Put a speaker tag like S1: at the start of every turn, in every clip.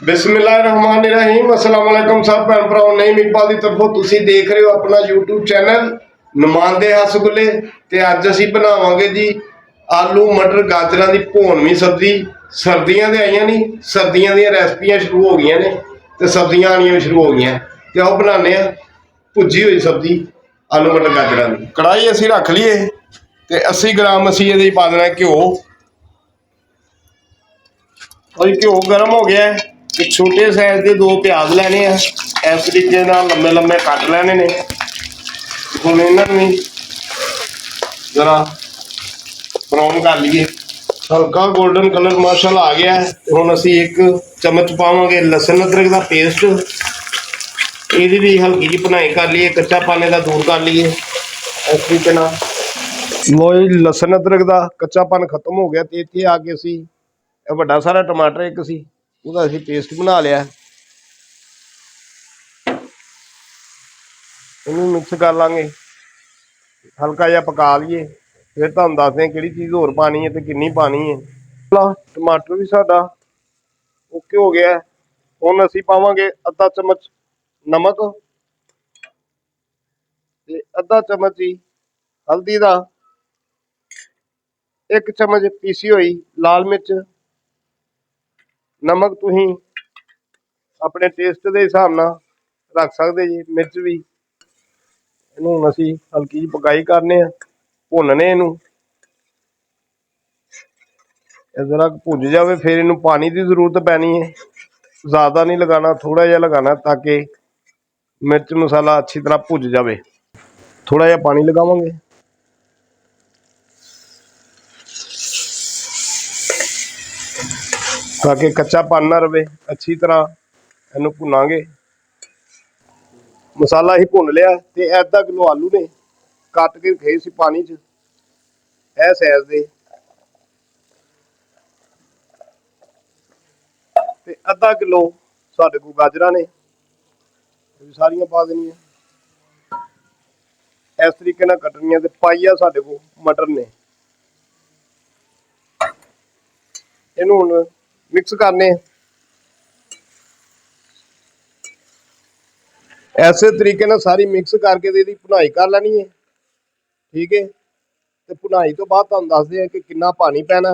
S1: बिस्मिल्लाहिर्रहमानिर्रहीम अस्सलाम वालेकुम सब भैन भराओ नईम इकबाल की तरफों तुसी देख रहे हो अपना यूट्यूब चैनल नुमांदे हसगुले ते अज असी बनावांगे जी आलू मटर गाजरां दी भोनवी सब्जी। सर्दियां ते आईयां नहीं, सर्दियां दी रेसिपियां शुरू हो गई ने ते सब्जियां आनियां शुरू हो गई ते आओ बनाने भुज्जी हुई सब्जी आलू मटर गाजरां दी। कढ़ाई असी रख लीए ते 80 ग्राम असी इहदे पा देना घ्यो और घ्यो गर्म हो गया है। एक छोटे साइज के 2 प्याज लेने इस तरीके लंबे लंबे कट लेने ने। हम इन्होंने जरा ब्राउन कर लीए, हल्का गोल्डन कलर माशाल्लाह आ गया है। हम असी 1 चम्मच पावे लसन अदरक का पेस्ट, ये भी हल्की जी भुनाई कर लीए, कच्चा पाने का दूर कर लीए इस तरीके। लो जी लसन अदरक का कच्चापन खत्म हो गया तो इतने आके असी बड़ा सारा टमाटर एक सी ਉਹਦਾ ਅਸੀਂ पेस्ट बना लिया, ਇਹਨੂੰ मिक्स कर ਲਾਂਗੇ, हल्का जिहा पका लीए, फिर ਤੁਹਾਨੂੰ ਦੱਸਦੇ ਹਾਂ ਕਿਹੜੀ चीज़ होर पानी है तो किन्नी पानी है। टमाटर भी साडा ओके हो गया। ਹੁਣ ਅਸੀਂ ਪਾਵਾਂਗੇ ਅੱਧਾ चम्मच नमक ਤੇ ਅੱਧਾ चम्मच ही हल्दी का, 1 चम्मच पीसी हुई लाल मिर्च। नमक तुसीं अपने टेस्ट के हिसाब नाल रख सकते जी, मिर्च भी। इनू हुण असीं हल्की जी पकाई करने भुनने इनू जरा भुज जाए फिर इनू पानी की जरूरत पैनी है। ज़्यादा नहीं लगाना, थोड़ा जिहा लगाना ताकि मिर्च मसाला अच्छी तरह भुज जाए। थोड़ा जिहा पानी लगावांगे ताकि कच्चापन ना रहे। अच्छी तरह इनू भुनांगे। मसाला ही भुन लिया तो आधा किलो आलू ने कट के रखे सी पानी च ए साइज दे, ते आधा किलो साडे कोल गाजरां ने सारियां पा देनियां इस तरीके नाल कटनियां। ते पाइया साडे कोल मटर ने, इनू हुण मिक्स करने ऐसे तरीके नाल सारी मिक्स करके इहदी भुनाई कर लैनी है। ठीक है, तो भुनाई तो बाद तुहानूं दसदे हैं कि कितना पानी पैना,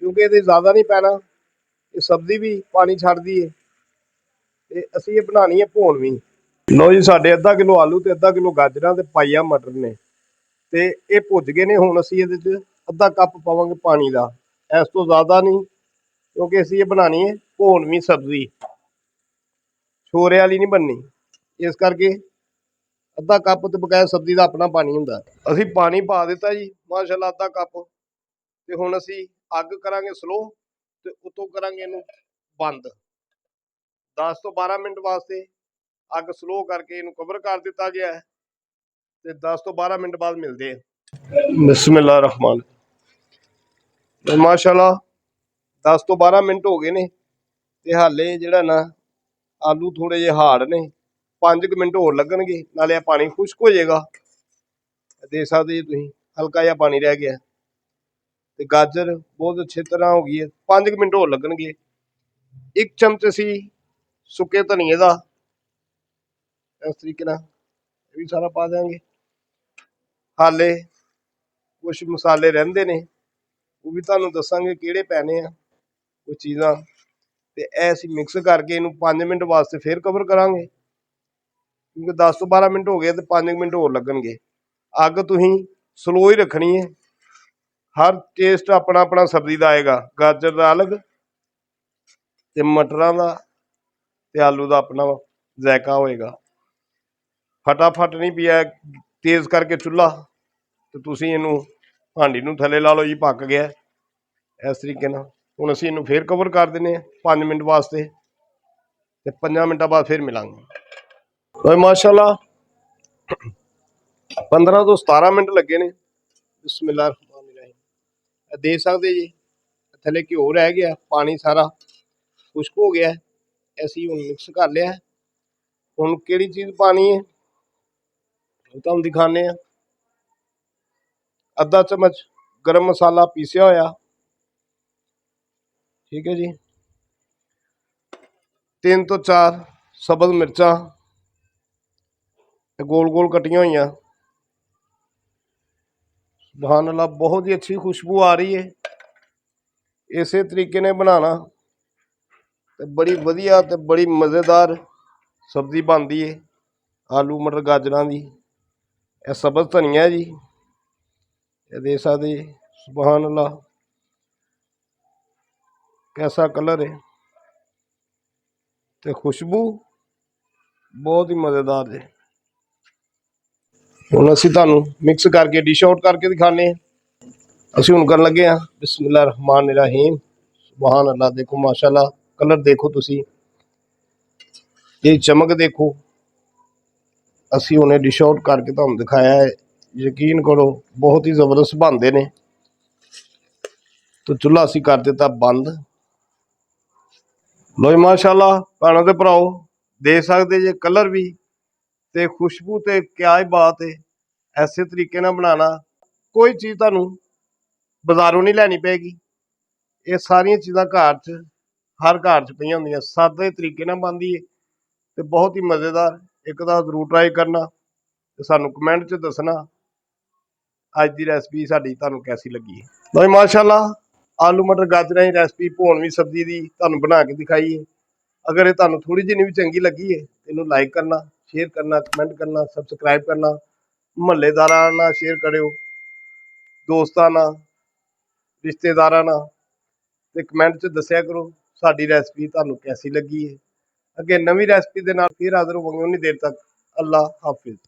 S1: क्योंकि ये ज़्यादा नहीं पैना, ये सब्जी भी पानी छड्डदी है। ते असीं ये बनानी है भोनवी। लो जी साडे आधा किलो आलू ते आधा किलो गाजरां ते पाइया मटर ने ते ये भुज गए ने। हुण असीं इहदे च आधा कप पावांगे पानी का, इस तो ज़्यादा नहीं, क्योंकि असीं ये बनानी है भोनवी सब्जी, छोरे वाली नहीं बननी। इस करके आधा कप तो बकाया सब्जी का अपना पानी हुंदा। असीं पानी पा दिता जी माशाल्लाह आधा कप। ते हुण असीं अग करांगे स्लो ते उतों करांगे इहनूं बंद। 10 तो 12 मिनट वास्ते अग स्लो करके इहनूं कवर कर दिता गया है ते 10 तो 12 मिनट बाद मिलते हैं। बिस्मिल्लाह रहमान माशाल्लाह 10 तो 12 मिनट हो गए ने ते हाले जिहड़ा ना आलू थोड़े जे हार्ड ने, 5 मिनट होर लगणगे नाले पानी खुश्क हो जाएगा। देख सकते जी तुसीं हल्का जिहा पानी रह गया ते गाजर बहुत अच्छी तरह हो गई है। 5 मिनट होर लगणगे। 1 चमच असीं सुके धनिए का इस तरीके नाल भी सारा पा देंगे। हाले कुछ मसाले रहिंदे ने वो भी तुहानूं दस्सांगे किहड़े पैने आ कुछ चीज़ां, ते ऐ असीं मिक्स करके इनू 5 मिनट वास्ते फिर कवर करांगे, क्योंकि 10 तो 12 मिनट हो गए तो 5 मिनट होर लगणगे। अग तुसीं स्लो ही रखनी है। हर टेस्ट अपना अपना सब्जी का आएगा, गाजर का अलग ते मटरां का ते आलू का अपना जायका होएगा। फटाफट नहीं पिया तेज़ करके चूल्हा तो तुसीं इनू हांडी नूं थल्ले ला लो जी, पक गया इस तरीके नाल। हुण असीं इनू फिर कवर कर दिंदे 5 मिनट वास्ते ते 5 मिनटां बाद फिर मिलांगे। माशाल्लाह 15 तो 17 मिनट लगे ने। बिस्मिल्लाह देख सकते जी थल्ले घ्यो रह गया, पानी सारा खुश्क हो गया है। असीं हुण मिक्स कर लिया है। हुण किहड़ी चीज़ पानी है तुहानूं दिखाने हैं। आधा चम्मच गरम मसाला पीसिया होया, ठीक है जी। 3 ਤੋਂ 4 ਸਬਜ਼ ਮਿਰਚਾਂ गोल गोल कटियां हुई। सुभान अल्लाह, बहुत ही अच्छी खुशबू आ रही है। इसे तरीके ने बनाना तो बड़ी वधिया तो बड़ी मज़ेदार सब्जी बनती है। आलू मटर गाजरां दी। यह सब्ज़ धनिया है जी, ये देख सकते। सुभान अल्लाह, कैसा कलर है तो खुशबू बहुत ही मज़ेदार है। हुण असीं तुहानूं मिक्स करके डिश आउट करके दिखाने। असीं हुण करन लगे हाँ बिस्मिल्लाह रहमान रहीम। सुभान अल्लाह, देखो माशाअल्लाह, कलर देखो तुसीं, ये चमक देखो। असीं हुणे डिश आउट करके तुहानूं दिखाया है। यकीन करो बहुत ही ज़बरदस्त बनते ने। तो चुल्हा असीं कर दिता बंद। लो जी माशाअल्लाह, भैणों ते भराओ देख सकते जे कलर भी ते खुशबू ते क्या ही बात है। ऐसे तरीके नाल बनाना, कोई चीज़ तुहानूं बाज़ारों नहीं लैनी पेगी। ये सारियां चीज़ां घर च हर घर च पईयां हुंदियां, सादे तरीके नाल बनदी है ते बहुत ही मज़ेदार। एक दफ़ा जरूर ट्राई करना ते सानूं कमेंट च दसना अज दी रैसिपी साडी तुहानूं कैसी लगी है। भाई माशाअल्लाह, आलू मटर गाजरां दी रैसिपी भोनवी सब्जी दी तुहानूं बना के दिखाई है। अगर ये तुहानूं थोड़ी जिन्नी भी चंगी लगी है, इनूं लाइक करना, शेयर करना, कमेंट करना, सबसक्राइब करना, मुहल्लेदारां नाल शेयर करियो, दोस्तां नाल, रिश्तेदारां नाल, ते कमेंट च दस्सिया करो साडी रैसिपी तुहानूं कैसी लगी है। अगे नवीं रैसिपी दे नाल फिर हाज़र होवांगे। उन्नी देर तक अल्लाह हाफिज़।